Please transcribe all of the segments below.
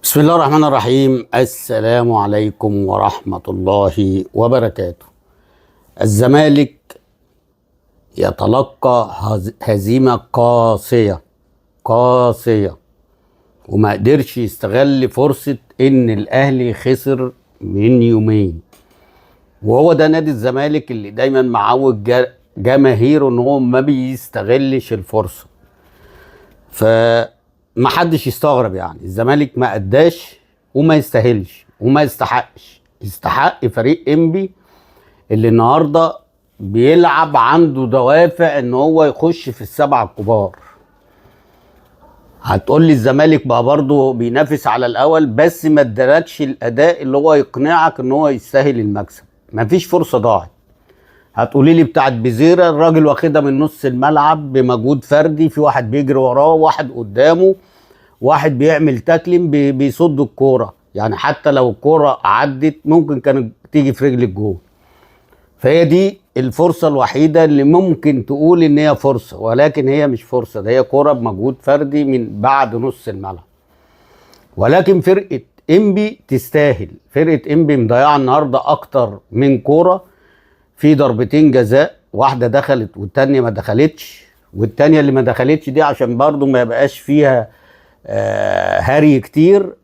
بسم الله الرحمن الرحيم. السلام عليكم ورحمة الله وبركاته. الزمالك يتلقى هزيمة قاسية وما قدرش يستغل فرصة ان الاهلي خسر من يومين، وهو ده نادي الزمالك اللي دايما معود جماهيره ان هو ما بيستغلش الفرصة. ما حدش يستغرب، يعني الزمالك ما اداش وما يستاهلش وما يستحقش. يستحق فريق انبي اللي النهارده بيلعب عنده دوافع ان هو يخش في السبعة الكبار. هتقول لي الزمالك بقى برضه بينافس على الاول، بس ما ادالكش الاداء اللي هو يقنعك ان هو يستاهل المكسب. مفيش فرصة ضاعت. هتقولي لي بتاعت بيزيرا، الراجل واخدها من نص الملعب بمجهود فردي، في واحد بيجري وراه، واحد قدامه، واحد بيعمل تاكلين بيصد الكوره، يعني حتى لو الكوره عدت ممكن كانت تيجي في رجل الجول. فهي دي الفرصه الوحيده اللي ممكن تقول ان هي فرصه، ولكن هي مش فرصه، ده هي كوره بمجهود فردي من بعد نص الملعب. ولكن فرقه انبي تستاهل. فرقه انبي مضيعه النهارده اكتر من كوره، في ضربتين جزاء، واحده دخلت والتانيه ما دخلتش، والتانيه اللي ما دخلتش دي عشان برضو ما يبقاش فيها هري كتير.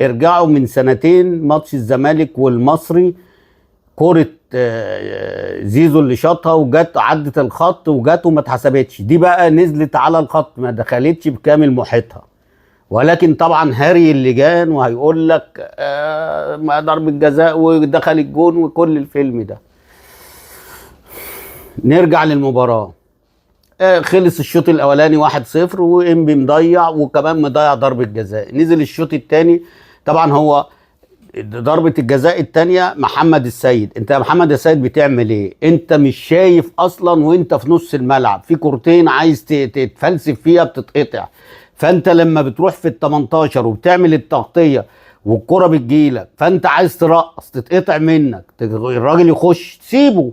ارجعوا من سنتين ماتش الزمالك والمصري، كرة زيزو اللي شاطها وجت عدت الخط وجت وما اتحسبتش، دي بقى نزلت على الخط ما دخلتش بكامل محيطها. ولكن طبعا هاري اللي جان وهيقول لك ضربة جزاء ودخل الجون وكل الفيلم ده. نرجع للمباراة. خلص الشوط الاولاني 1-0 وانبي مضيع وكمان مضيع ضربة جزاء. نزل الشوط الثاني، طبعا هو ضربة الجزاء الثانية محمد السيد. انت يا محمد السيد بتعمل ايه؟ انت مش شايف اصلا وانت في نص الملعب في كورتين عايز تتفلسف فيها بتتقطع، فانت لما بتروح في ال18 وبتعمل التغطية والكرة بتجيلك فانت عايز ترقص تتقطع منك، الراجل يخش تسيبه.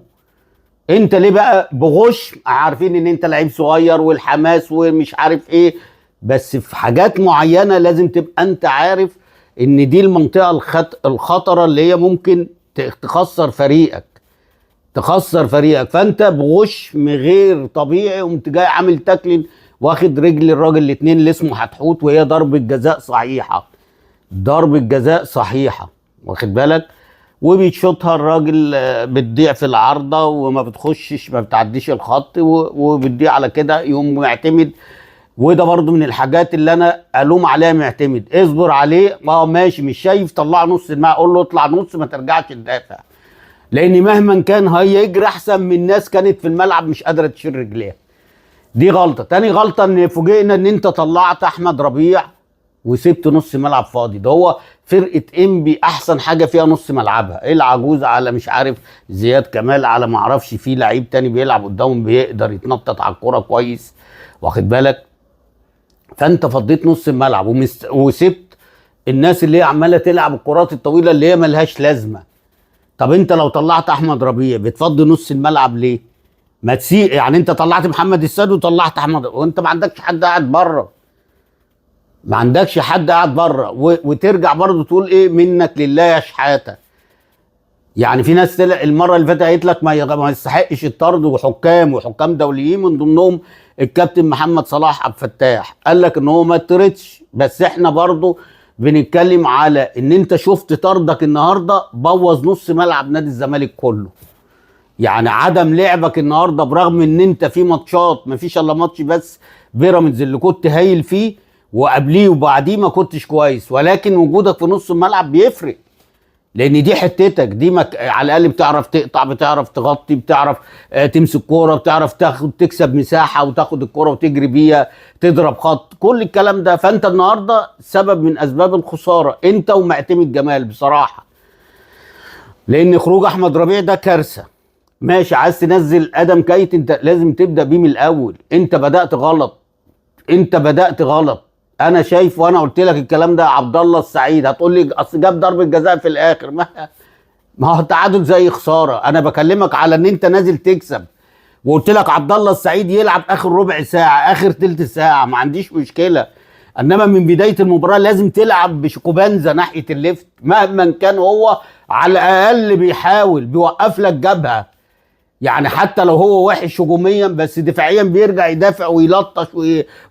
انت ليه بقى بغش؟ عارفين ان انت لعيب صغير والحماس ومش عارف ايه، بس في حاجات معينة لازم تبقى انت عارف ان دي المنطقة الخطرة اللي هي ممكن تخسر فريقك. فانت بغش غير طبيعي قمت جاي عامل تاكلين واخد رجل الراجل الاتنين اللي اسمه حتحوت، وهي ضربة جزاء صحيحة، واخد بالك؟ وبيتشوطها الراجل بتضيع في العارضه وما بتخشش، ما بتعديش الخط وبتضيع على كده، يقوم معتمد. وده برضو من الحاجات اللي انا الوم عليها معتمد، اصبر عليه، ماشي مش شايف طلع نص الماء، اقول له اطلع نص ما ترجعش تدافع، لان مهما كان هيجري احسن من ناس كانت في الملعب مش قادره تشيل رجليها. دي غلطه. تاني غلطه ان فوجئنا ان انت طلعت احمد ربيع وسبت نص ملعب فاضي. ده هو فرقه انبي احسن حاجه فيها نص ملعبها، ايه العجوز على مش عارف زياد كمال على ما اعرفش في لعيب تاني بيلعب قدامهم بيقدر يتنطط على الكوره كويس، واخد بالك؟ فانت فضيت نص الملعب وسبت الناس اللي هي عماله تلعب الكرات الطويله اللي هي ملهاش لازمه. طب انت لو طلعت احمد ربيع بتفضي نص الملعب ليه؟ ما تسيء، يعني انت طلعت محمد السيد وطلعت احمد وانت ما عندكش حد قاعد بره، وترجع برضه تقول ايه منك لله يا شحاته. يعني في ناس طلع المره اللي فاتت قالت لك ما يستحقش الطرد، وحكام دوليين من ضمنهم الكابتن محمد صلاح عبد الفتاح قال لك ان هو ما اتطردش. بس احنا برضه بنتكلم على ان انت شفت طردك النهارده بوظ نص ملعب نادي الزمالك كله. يعني عدم لعبك النهارده برغم ان انت في ماتشات ما فيش الا ماتش بس بيراميدز اللي كنت هايل فيه، وقبليه وبعديه ما كنتش كويس، ولكن وجودك في نص الملعب بيفرق، لان دي حتتك دي على الاقل بتعرف تقطع، بتعرف تغطي، بتعرف تمسك كوره، بتعرف تكسب مساحه وتاخد الكوره وتجري بيها، تضرب خط، كل الكلام ده. فانت النهارده سبب من اسباب الخساره انت ومعتمد جمال بصراحه، لان خروج احمد ربيع ده كارثه. ماشي عايز تنزل ادم كايت، انت لازم تبدا بيه من الاول. انت بدات غلط انا شايف، وانا قلت لك الكلام ده. عبد الله السعيد هتقول لي اصل جاب ضربه جزاء في الاخر، ما هو التعادل زي خساره. انا بكلمك على ان انت نازل تكسب، وقلت لك عبد الله السعيد يلعب اخر ربع ساعه اخر تلت ساعه، ما عنديش مشكله. انما من بدايه المباراه لازم تلعب بشكوبانزا ناحيه الليفت مهما كان هو، على الاقل بيحاول بيوقف لك جبهه، يعني حتى لو هو وحش هجوميا بس دفاعيا بيرجع يدافع ويلطش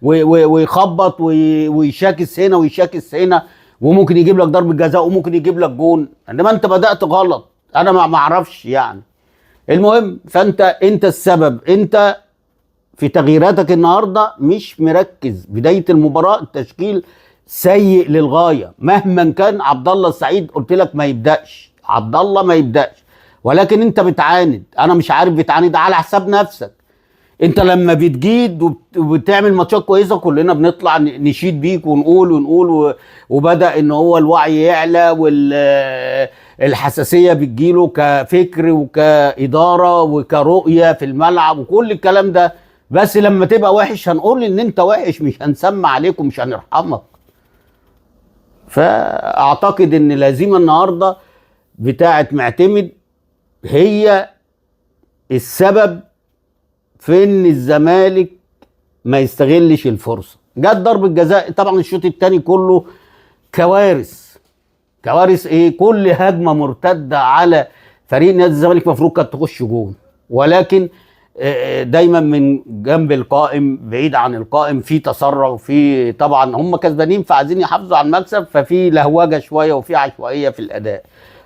ويخبط ويشاكس هنا ويشاكس هنا، وممكن يجيب لك ضربه جزاء وممكن يجيب لك جون. انما انت بدات غلط، انا ما اعرفش يعني. المهم، فانت السبب، انت في تغييراتك النهارده مش مركز. بدايه المباراه التشكيل سيء للغايه، مهما كان عبد الله السعيد قلت لك ما يبداش، عبد الله ما يبداش، ولكن انت بتعاند. انا مش عارف بتعاند على حساب نفسك. انت لما بتجيد وبتعمل ماتشات كويسه كلنا بنطلع نشيد بيك ونقول وبدا ان هو الوعي يعلى والحساسيه بتجيله كفكر وكاداره وكرؤيه في الملعب وكل الكلام ده. بس لما تبقى وحش هنقول ان انت وحش، مش هنسمع عليك ومش هنرحمك. فاعتقد ان لازمه النهارده بتاعه معتمد هي السبب في ان الزمالك ما يستغلش الفرصه. جت ضربه جزاء، طبعا الشوط الثاني كله كوارث. كوارث ايه؟ كل هجمه مرتده على فريق نادي الزمالك مفروض كانت تخش جون، ولكن دايما من جنب القائم بعيد عن القائم في تسرع، وفي طبعا هم كسبانين فعايزين يحافظوا على المكسب، ففي لهوجه شويه وفي عشوائيه في الاداء.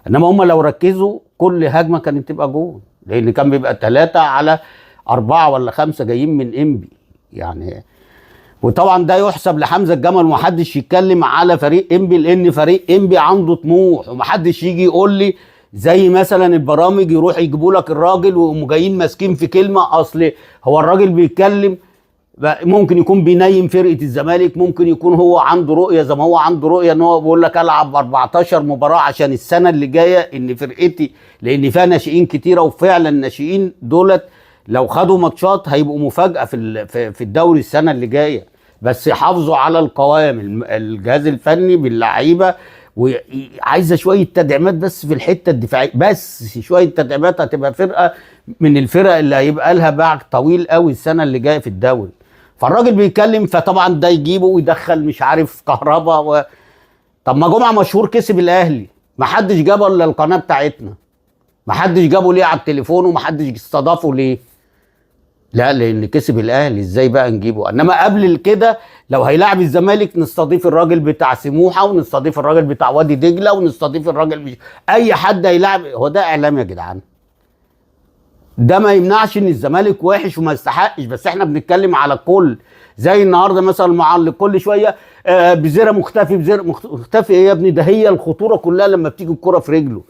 انما هم لو ركزوا كل هجمه كانت تبقى جون، لان كان بيبقى 3 على 4 ولا 5 جايين من انبي يعني. وطبعا ده يحسب لحمزه الجمل، ومحدش يتكلم على فريق انبي، لان فريق انبي عنده طموح، ومحدش يجي يقول لي زي مثلا البرامج يروح يجيبوا لك الراجل ويقوموا جايين ماسكين في كلمه. اصل هو الراجل بيتكلم، ممكن يكون بينيم فرقه الزمالك، ممكن يكون هو عنده رؤيه زي ما هو عنده رؤيه ان هو بيقول لك العب 14 مباراه عشان السنه اللي جايه ان فرقتي، لان فيها ناشئين كتيره، وفعلا الناشئين دولت لو خدوا ماتشات هيبقوا مفاجاه في الدوري السنه اللي جايه. بس يحافظوا على القوام، الجهاز الفني باللعيبه، وعايزه شويه تدعيمات بس في الحته الدفاعيه، بس شويه تدعيمات هتبقى فرقه من الفرق اللي هيبقى لها باع طويل قوي السنه اللي جايه في الدوري. فالراجل بيتكلم، فطبعا ده يجيبه ويدخل مش عارف كهربا طب ما جمعه مشهور كسب الاهلي، ما حدش جابه الا القناه بتاعتنا، ما حدش جابه ليه على التليفون، وما حدش استضافه ليه؟ لا، لان كسب الاهلي، ازاي بقى نجيبه؟ انما قبل كده لو هيلاعب الزمالك نستضيف الراجل بتاع سموحه، ونستضيف الراجل بتاع وادي دجله، ونستضيف الراجل مش اي حد هيلاعب. هو ده اعلام يا جدعان؟ ده ما يمنعش ان الزمالك وحش وما يستحقش، بس احنا بنتكلم على كل. زي النهارده مثلا المعلق كل شويه بزيرة مختفي، بزيرة مختفي ايه يا ابني؟ ده هي الخطوره كلها لما بتيجي الكره في رجله،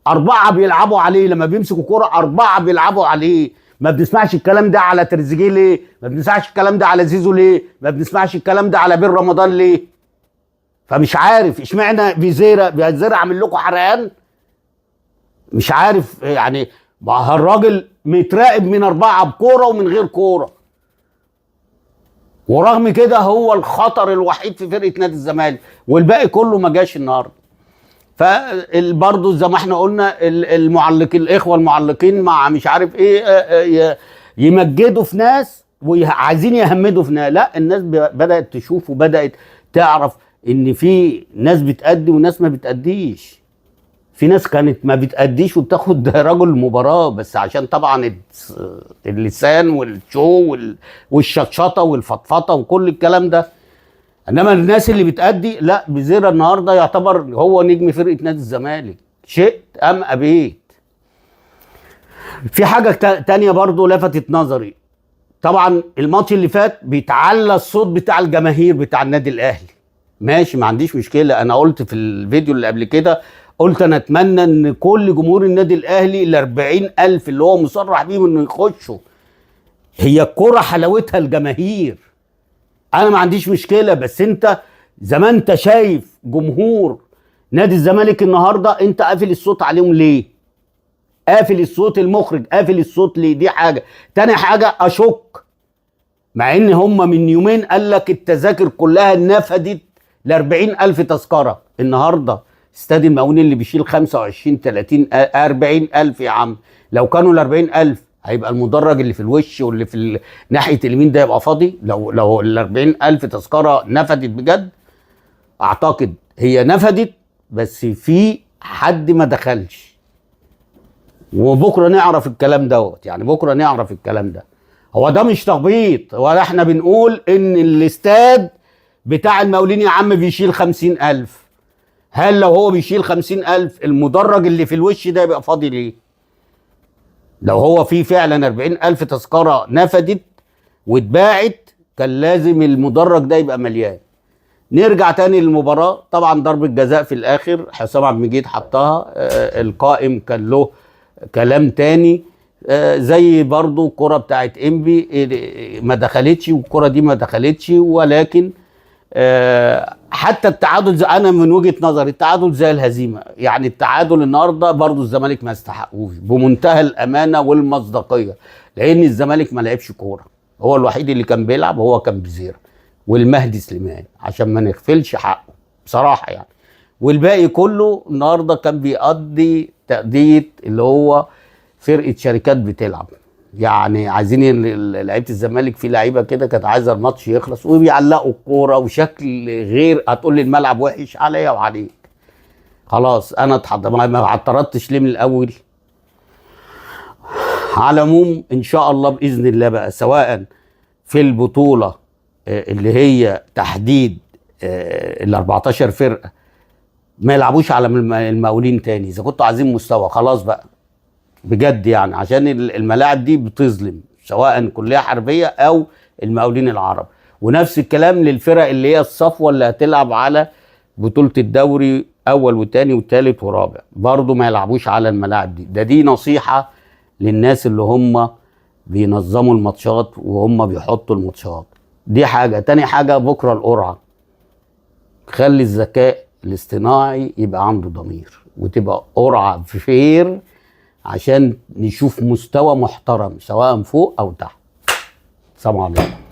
4 بيلعبوا عليه، لما بيمسكوا كرة 4 بيلعبوا عليه. ما بنسمعش الكلام ده على تريزيجيه ليه؟ ما بنسمعش الكلام ده على زيزو ليه؟ ما بنسمعش الكلام ده على بن رمضان ليه؟ فمش عارف اشمعنى بيزيرة عامل لكم حرقان؟ مش عارف يعني. ما الراجل متراقب من 4 بكوره ومن غير كوره، ورغم كده هو الخطر الوحيد في فرقه نادي الزمالك، والباقي كله ما جاش النهارده. فبرضه زي ما احنا قلنا المعلقين، الاخوه المعلقين مع مش عارف ايه يمجدوا في ناس وعايزين يهمدوا في ناس. لا، الناس بدات تشوف وبدات تعرف ان في ناس بتأدي وناس ما بتأديش. في ناس كانت ما بتأديش وبتاخد رجل المباراه، بس عشان طبعا اللسان والشو والشطشطه والفطفطه وكل الكلام ده. انما الناس اللي بتأدي لا، بزيرة النهارده يعتبر هو نجم فرقه نادي الزمالك، شئت ام ابيت. في حاجه تانية برضو لفتت نظري، طبعا الماتش اللي فات بيتعلى الصوت بتاع الجماهير بتاع النادي الاهلي، ماشي، ما عنديش مشكله. انا قلت في الفيديو اللي قبل كده، قلت انا اتمنى ان كل جمهور النادي الاهلي ال40,000 اللي هو مصرح بيهم انه يخشوا. هي الكرة حلاوتها الجماهير، انا ما عنديش مشكله، بس انت زي ما انت شايف جمهور نادي الزمالك النهارده، انت قافل الصوت عليهم ليه؟ قافل الصوت، المخرج قافل الصوت ليه؟ دي حاجه. تاني حاجه، اشك مع ان هم من يومين قال لك التذاكر كلها نفدت ل40,000 تذكره. النهارده استاد المقاولين اللي بيشيل 25 30 40,000 يا عم، لو كانوا ال40,000 هيبقى المدرج اللي في الوش واللي في ناحيه اليمين ده يبقى فاضي لو ال 40,000 تذكره نفدت بجد. اعتقد هي نفدت بس في حد ما دخلش، وبكره نعرف الكلام دوت، يعني بكره نعرف الكلام ده. هو ده مش تخبيط، ولا احنا بنقول ان الاستاد بتاع المقاولين يا عم بيشيل 50,000. هل لو هو بيشيل 50,000 المدرج اللي في الوش ده يبقى فاضي ليه؟ لو هو في فعلا 40,000 تذكرة نفدت واتباعت كان لازم المدرج ده يبقى مليان. نرجع تاني للمباراة. طبعا ضربة جزاء في الآخر حسام عبد المجيد حطها، القائم كان له كلام تاني، زي برضو الكرة بتاعت انبي ما دخلتش والكرة دي ما دخلتش، ولكن حتى التعادل انا من وجهة نظري التعادل زي الهزيمة. يعني التعادل النهارده برضو الزمالك ما يستحقوش بمنتهى الامانة والمصداقية، لان الزمالك ما لعبش كورة. هو الوحيد اللي كان بيلعب هو كان بزيرة والمهدي سليمان، عشان ما نغفلش حقه بصراحة يعني. والباقي كله النهارده كان بيقضي تأدية اللي هو فرقة شركات بتلعب. يعني عايزين لعيبه الزمالك، في لعيبه كده كانت عايزه الماتش يخلص وبيعلقوا الكوره وشكل غير. هتقول لي الملعب وحش، عليا وعليك. خلاص انا ما اعترضتش ليه من الاول. على العموم ان شاء الله باذن الله بقى، سواء في البطوله اللي هي تحديد ال 14 فرقه ما يلعبوش على المقاولين تاني. اذا كنتوا عايزين مستوى خلاص بقى بجد، يعني عشان الملاعب دي بتظلم سواء كلية حربية او المقاولين العرب. ونفس الكلام للفرق اللي هي الصفوة اللي هتلعب على بطولة الدوري اول وتاني وتالت ورابع، برضو ما يلعبوش على الملاعب دي. دي نصيحة للناس اللي هم بينظموا الماتشات وهم بيحطوا الماتشات دي. حاجة تاني، حاجة بكرة القرعة، خلي الذكاء الاصطناعي يبقى عنده ضمير وتبقى قرعة فير عشان نشوف مستوى محترم سواء فوق او تحت. سلام عليكم.